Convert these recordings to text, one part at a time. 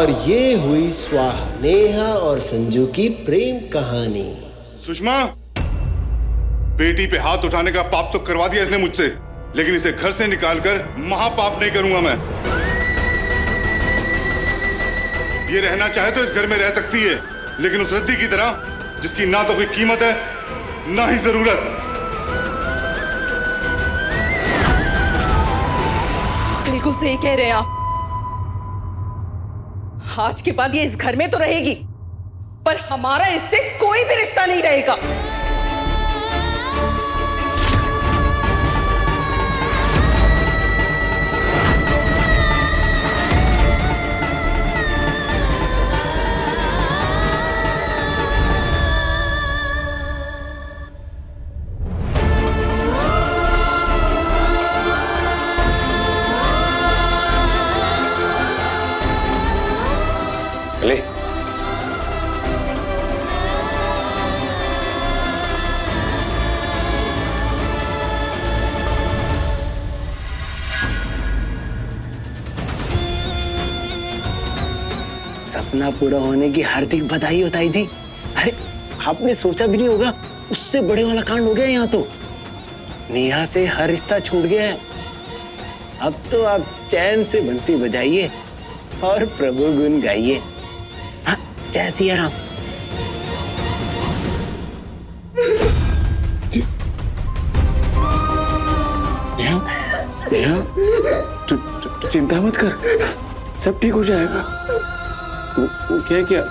और ये हुई स्वाहा, नेहा और संजू की प्रेम कहानी। सुषमा, बेटी पे हाथ उठाने का पाप तो करवा दिया इसने मुझसे, लेकिन इसे घर से निकालकर महापाप नहीं करूंगा मैं। ये रहना चाहे तो इस घर में रह सकती है, लेकिन उस रद्दी की तरह जिसकी ना तो कोई कीमत है ना ही जरूरत। बिल्कुल सही कह रहे हैं आप। आज के बाद ये इस घर में तो रहेगी, पर हमारा इससे कोई भी रिश्ता नहीं रहेगा। ले। सपना पूरा होने की हार्दिक बधाई हो ताई जी। अरे आपने सोचा भी नहीं होगा, उससे बड़े वाला कांड हो गया यहाँ तो। नेहा से हर रिश्ता छूट गया है। अब तो आप चैन से बंसी बजाइए और प्रभु गुण गाइए। हाँ, जय सिया राम। नेहा, तू चिंता मत कर, सब ठीक हो जाएगा। वो क्या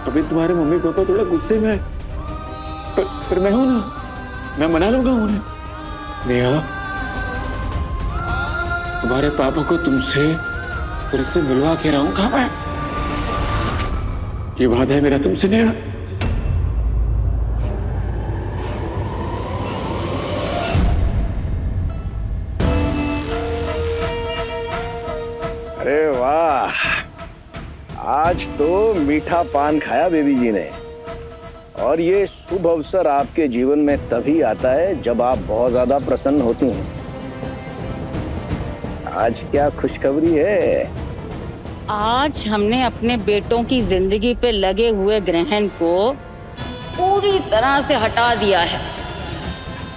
अभी तुम्हारे मम्मी पापा थोड़ा गुस्से में है, पर मैं हूं ना, मैं मना लूंगा उन्हें। नेहा, तुम्हारे पापा को तुमसे फिर से मिलवा के रहूंगा मैं, ये वादा है मेरा तुमसे नेहा। अरे वाह, आज तो मीठा पान खाया बेबी जी ने। और ये शुभ अवसर आपके जीवन में तभी आता है जब आप बहुत ज्यादा प्रसन्न होती हैं। आज क्या खुशखबरी है? आज हमने अपने बेटों की जिंदगी पे लगे हुए ग्रहण को पूरी तरह से हटा दिया है।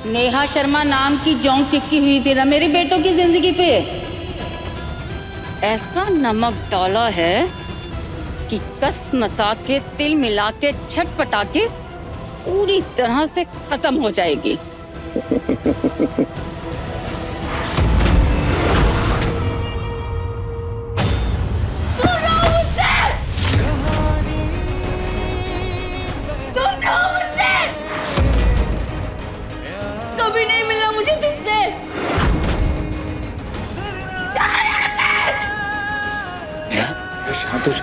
नेहा शर्मा नाम की जोंक चिपकी हुई थी ना मेरे बेटों की जिंदगी पे, ऐसा नमक डाला है कि कस मसा के तिल मिला के छटपटा के पूरी तरह से खत्म हो जाएगी। कभी नहीं मिला मुझे तुमसे। शांत हो,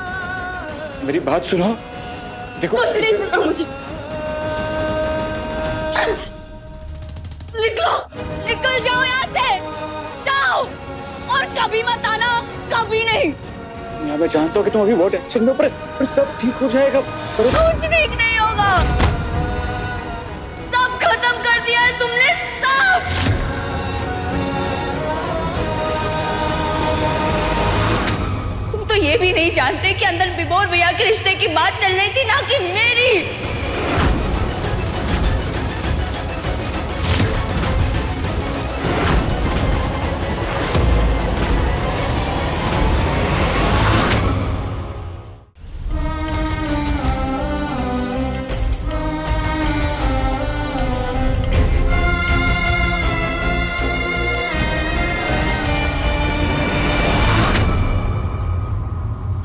मेरी बात सुनो। देखो, कुछ नहीं सुना मुझे। निकलो, निकल जाओ यहाँ से, जाओ और कभी मत आना, कभी नहीं। मैं जानता हूँ कि तुम अभी बहुत टेंशन में, पर सब ठीक हो जाएगा। कुछ ठीक नहीं होगा, सब खत्म कर दिया है तुमने, सब। तुम तो ये भी नहीं जानते कि अंदर विभोर भैया के रिश्ते की बात चल रही थी, ना कि मेरी।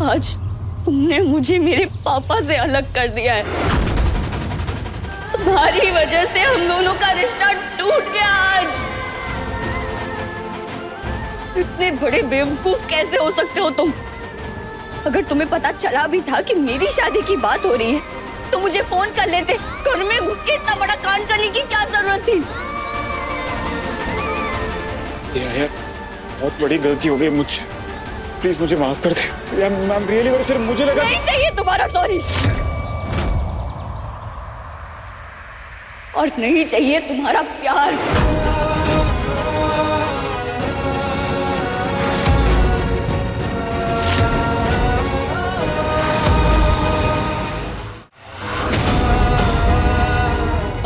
आज तुमने मुझे मेरे पापा से अलग कर दिया है। तुम्हारी वजह से हम दोनों का रिश्ता टूट गया। आज इतने बड़े बेवकूफ कैसे हो सकते हो तुम? अगर तुम्हें पता चला भी था कि मेरी शादी की बात हो रही है तो मुझे फोन कर लेते। घर में घुस के इतना बड़ा कांड करने की क्या जरूरत थी? यार, बहुत बड़ी गलती हो गई मुझसे, प्लीज मुझे माफ कर दे। I'm really very sorry, मुझे लगा नहीं चाहिए तुम्हारा सॉरी, और नहीं चाहिए तुम्हारा प्यार।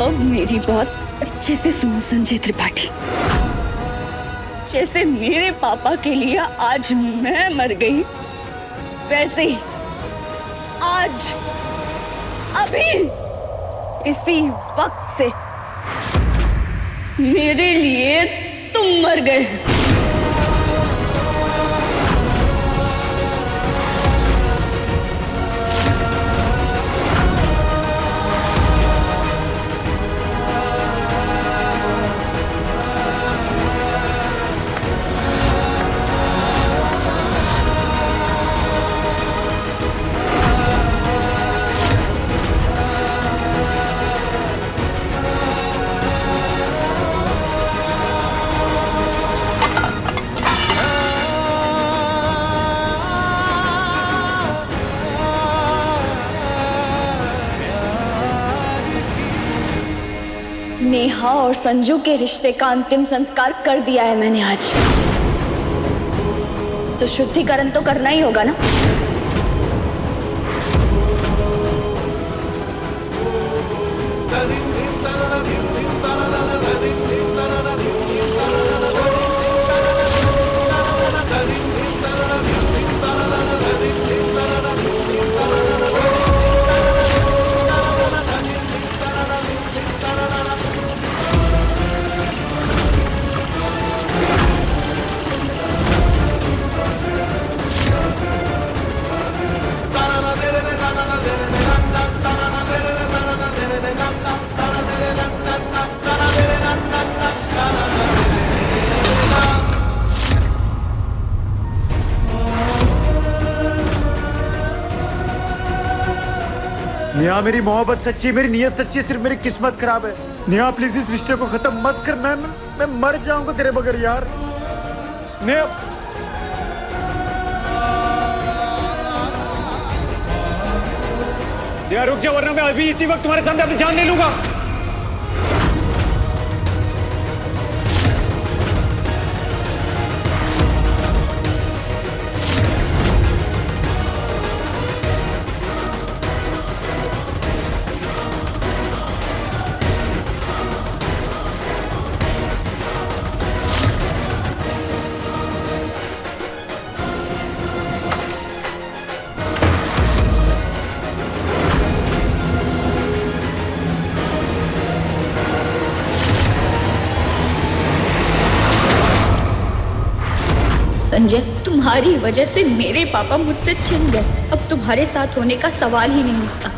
अब मेरी बात अच्छे से सुनो संजय त्रिपाठी। जैसे मेरे पापा के लिए आज मैं मर गई, वैसे ही आज अभी इसी वक्त से मेरे लिए तुम मर गए। नेहा और संजू के रिश्ते का अंतिम संस्कार कर दिया है मैंने आज, तो शुद्धिकरण तो करना ही होगा ना। नेहा, मेरी मोहब्बत सच्ची है, मेरी नीयत सच्ची है, सिर्फ मेरी किस्मत खराब है। नेहा प्लीज इस रिश्ते को खत्म मत कर, मैं मर जाऊंगा तेरे बगैर यार। नेहा रुक जा, वरना मैं अभी इसी वक्त तुम्हारे सामने अपनी जान ले लूंगा। संजय, तुम्हारी वजह से मेरे पापा मुझसे छिन गए। अब तुम्हारे साथ होने का सवाल ही नहीं उठता।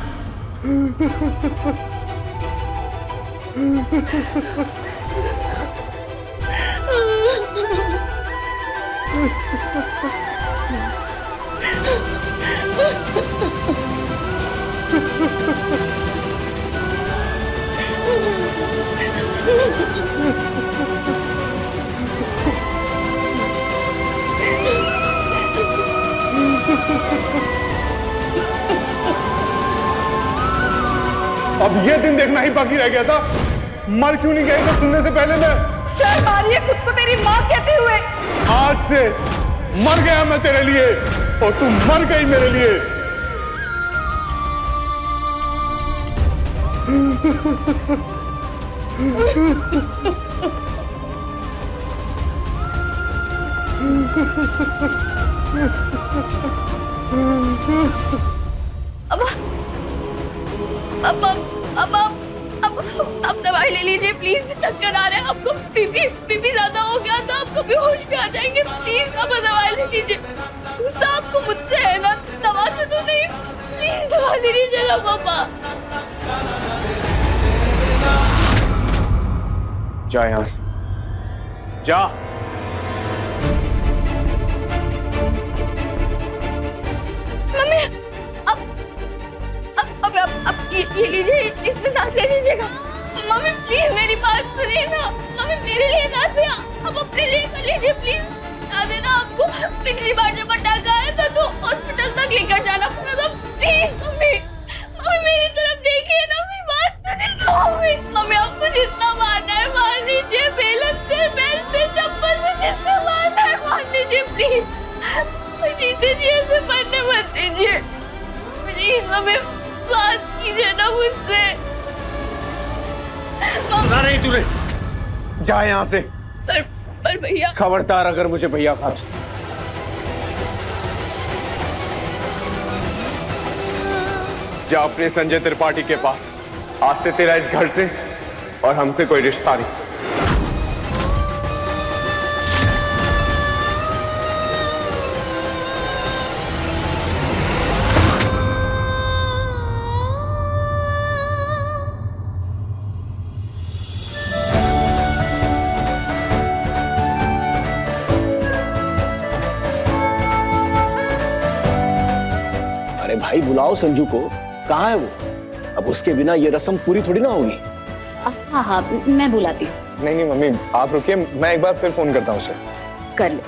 अब ये दिन देखना ही बाकी रह गया था। मर क्यों नहीं गए थे सुनने से पहले? मैं सर मारिए खुद को तेरी माँ कहते हुए। आज से मर गया मैं तेरे लिए और तू मर गई मेरे लिए। अब दवाई ले लीजिए प्लीज। चक्कर आ रहे हैं आपको, बीपी ज्यादा हो गया तो आपको बेहोश भी आ जाएंगे। प्लीज अब दवाई ले लीजिए। गुस्सा आपको मुझसे है ना, दवा से तो नहीं। प्लीज दवा ले लीजिए ना पापा। जा यहाँ से, जा। मम्मी अब ये लीजिए, इसमें सांस ले लीजिएगा। मम्मी प्लीज मेरी बात सुनिए ना। मम्मी मेरे लिए ना से अब अपने लिए कर लीजिए प्लीज। याद है ना आपको पिछली बार जब टाका आया था तो हॉस्पिटल तक लेकर जाना पड़ा था। प्लीज मम्मी मेरी तरफ देखिए ना, मेरी बात सुनिए ना। मम्मी आपको जितना मारना है मार लीजिए, बेलन से, बेल से, चप्पल से, जितना मारना है मार लीजिए प्लीज। जीते जी ऐसे मरने मत दीजिए प्लीज। मम्मी बात कीजिए ना मुझसे। सुना नहीं तूने? जा यहाँ से। पर भैया। खबरदार अगर मुझे भैया कहा। जा अपने संजय त्रिपाठी के पास। आज से तेरा इस घर से और हमसे कोई रिश्ता नहीं। अरे भाई बुलाओ संजू को, कहाँ है वो? अब उसके बिना ये रस्म पूरी थोड़ी ना होगी। हाँ हाँ, मैं बुलाती हूँ। नहीं नहीं मम्मी, आप रुकिए, मैं एक बार फिर फोन करता हूँ उसे। कर ले।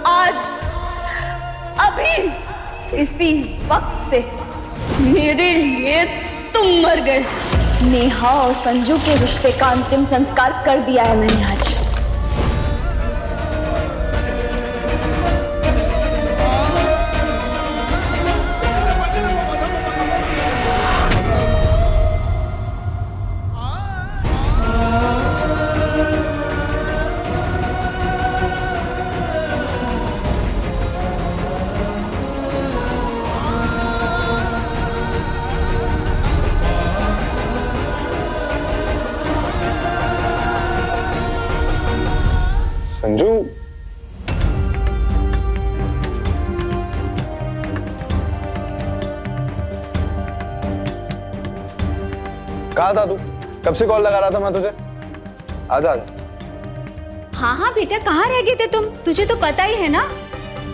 आज अभी इसी वक्त से मेरे लिए तुम मर गए। नेहा और संजू के रिश्ते का अंतिम संस्कार कर दिया है मैंने आज। संजू, कहाँ था तू? कब से कॉल लगा रहा था मैं तुझे। आजा। हाँ हाँ बेटा, कहाँ रह गए थे तुम? तुझे तो पता ही है ना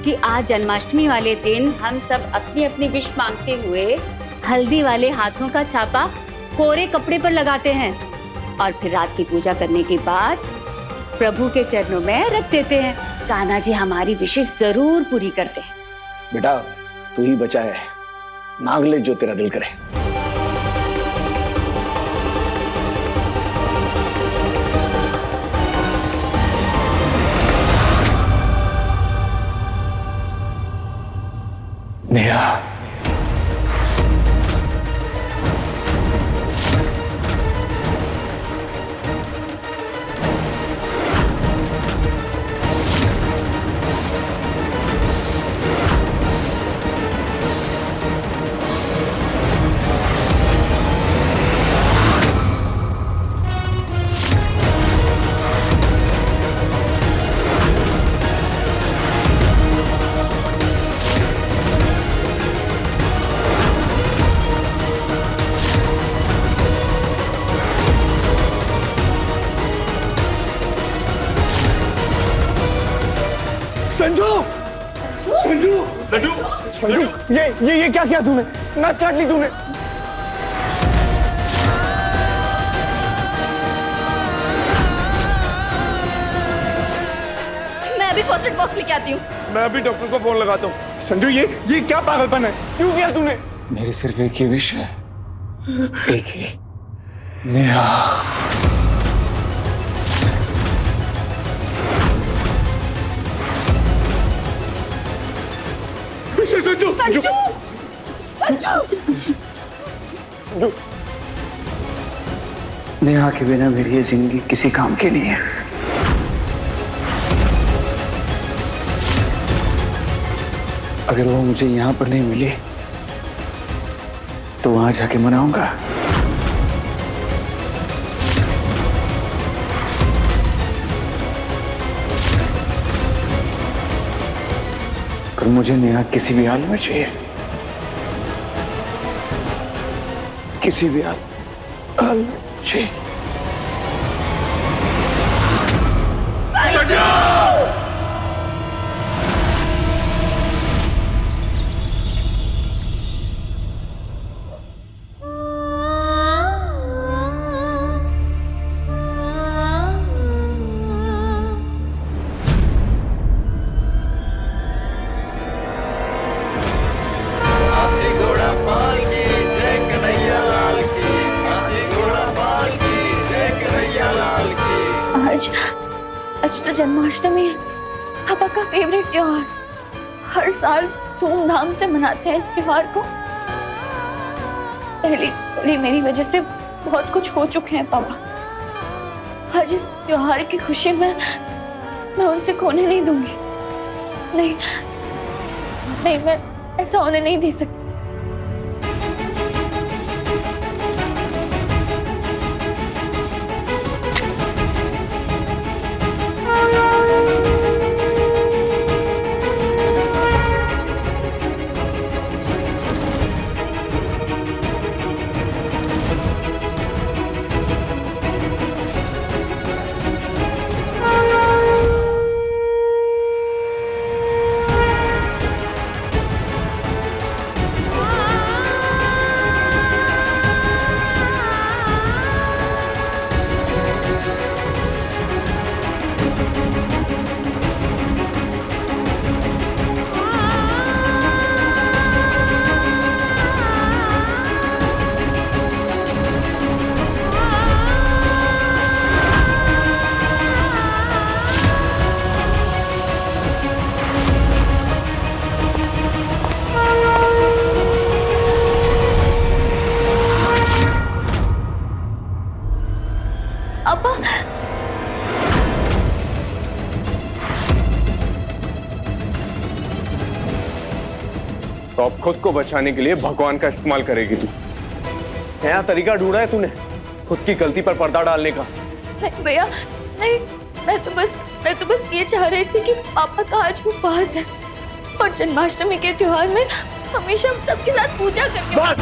कि आज जन्माष्टमी वाले दिन हम सब अपनी अपनी विश मांगते हुए हल्दी वाले हाथों का छापा कोरे कपड़े पर लगाते हैं और फिर रात की पूजा करने के बाद प्रभु के चरणों में रख देते हैं। कान्हा जी हमारी विशेष जरूर पूरी करते हैं। बेटा तू ही बचा है, मांग ले जो तेरा दिल करे। नेहा, संजू, संजू, संजू, संजू, ये क्या किया तूने? नस काट ली तूने। मैं अभी फर्स्ट एड बॉक्स लेके आती हूँ। मैं अभी डॉक्टर को फोन लगाता हूँ। संजू, ये क्या पागलपन है? क्यों किया तूने? मेरी सिर्फ एक ही विश है, एक ही। नेहा। संजू, संजू, संजू, नेहा के बिना मेरी ये जिंदगी किसी काम की नहीं है। अगर वो मुझे यहाँ पर नहीं मिली तो वहां जाके मनाऊंगा। पर मुझे नेहा किसी भी हाल में चाहिए, किसी भी हाल में चाहिए। आज तो जन्माष्टमी है, पापा का फेवरेट त्योहार। हर साल धूमधाम से मनाते हैं इस त्योहार को। पहली मेरी वजह से बहुत कुछ हो चुके हैं पापा। आज इस त्योहार की खुशी में मैं उनसे खोने नहीं दूंगी। नहीं नहीं, मैं ऐसा होने नहीं दे सकती। पापा तो अब खुद को बचाने के लिए भगवान का इस्तेमाल करेगी तू। नया तरीका ढूंढा है तूने खुद की गलती पर पर्दा डालने का। नहीं भैया, नहीं, मैं तो बस ये चाह रही थी कि पापा का आज उपवास है और जन्माष्टमी के त्योहार में हमेशा हम सबके साथ पूजा करके। बस!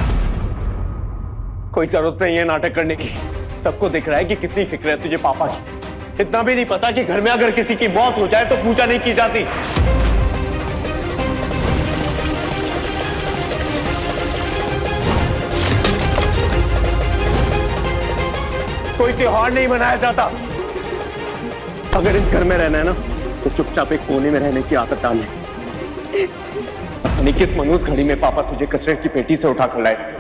कोई जरूरत नहीं है नाटक करने की। सबको दिख रहा है कि कितनी फिक्र है तुझे पापा की। इतना भी नहीं पता कि घर में अगर किसी की मौत हो जाए तो पूजा नहीं की जाती। कोई त्योहार नहीं मनाया जाता। अगर इस घर में रहना है ना तो चुपचाप एक कोने में रहने की आदत डाल ले। पता नहीं किस मनूस घड़ी में पापा तुझे कचरे की पेटी से उठा कर लाए।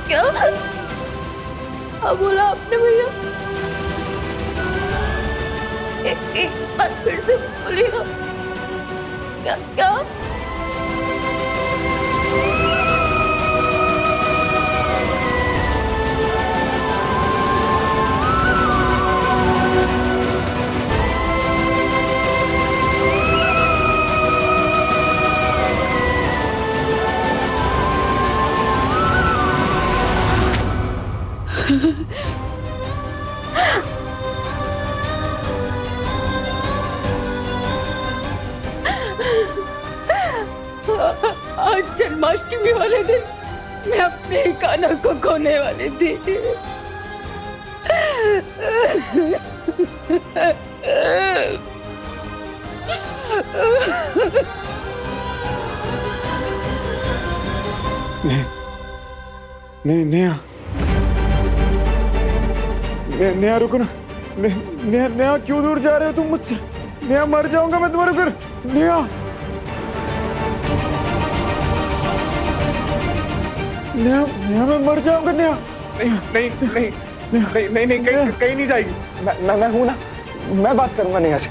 क्या बोला आपने भैया? एक बार फिर से बोलिएगा। क्या क्या? आज जन्माष्टमी वाले दिन मैं अपने ही कान्हा को खोने वाली थी। नेहा, नेहा रुको ना। नेहा क्यों दूर जा रहे हो तुम मुझसे? नेहा मर जाऊंगा मैं तुम्हारे फिर। नेहा, नेहा मैं मर जाऊंगा। नेहा नहीं नहीं नहीं नहीं नहीं कहीं नहीं जाएगी। मैं हूं ना, मैं बात करूंगा नेहा से।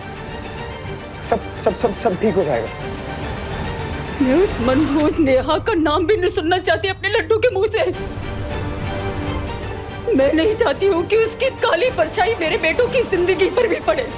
सब सब सब सब ठीक हो जाएगा। मैं उस मनहूस नेहा का नाम भी नहीं सुनना चाहती अपने लड्डू के मुंह से। मैं नहीं चाहती हूँ कि उसकी काली परछाई मेरे बेटों की जिंदगी पर भी पड़े।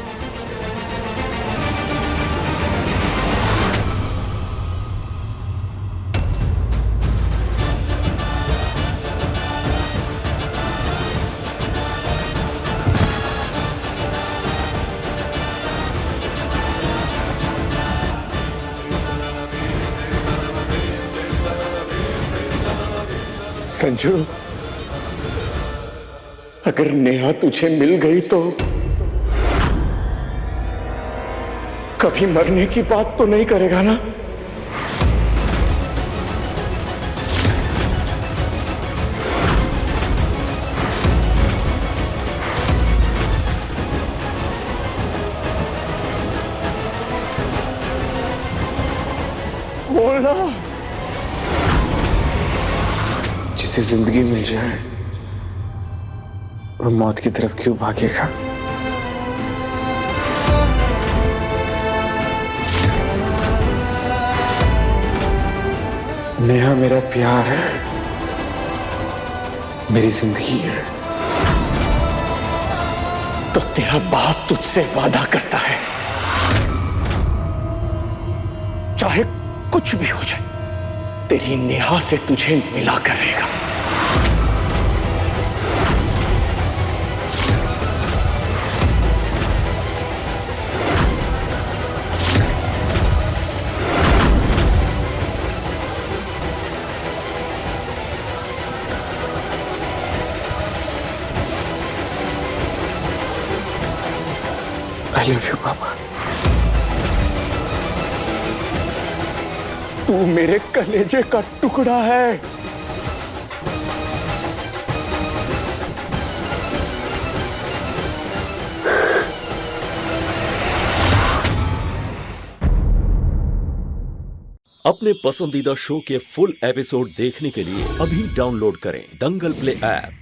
संजू, अगर नेहा तुझे मिल गई तो कभी मरने की बात तो नहीं करेगा ना? टुकड़ा। जिसे जिंदगी मिल जाए वो मौत की तरफ क्यों भागेगा? नेहा मेरा प्यार है, मेरी जिंदगी है। तो तेरा बाप तुझसे वादा करता है, चाहे कुछ भी हो जाए तेरी नेहा से तुझे मिला कर रहेगा। I love you, पापा। तू मेरे कलेजे का टुकड़ा है। अपने पसंदीदा शो के फुल एपिसोड देखने के लिए अभी डाउनलोड करें दंगल प्ले ऐप।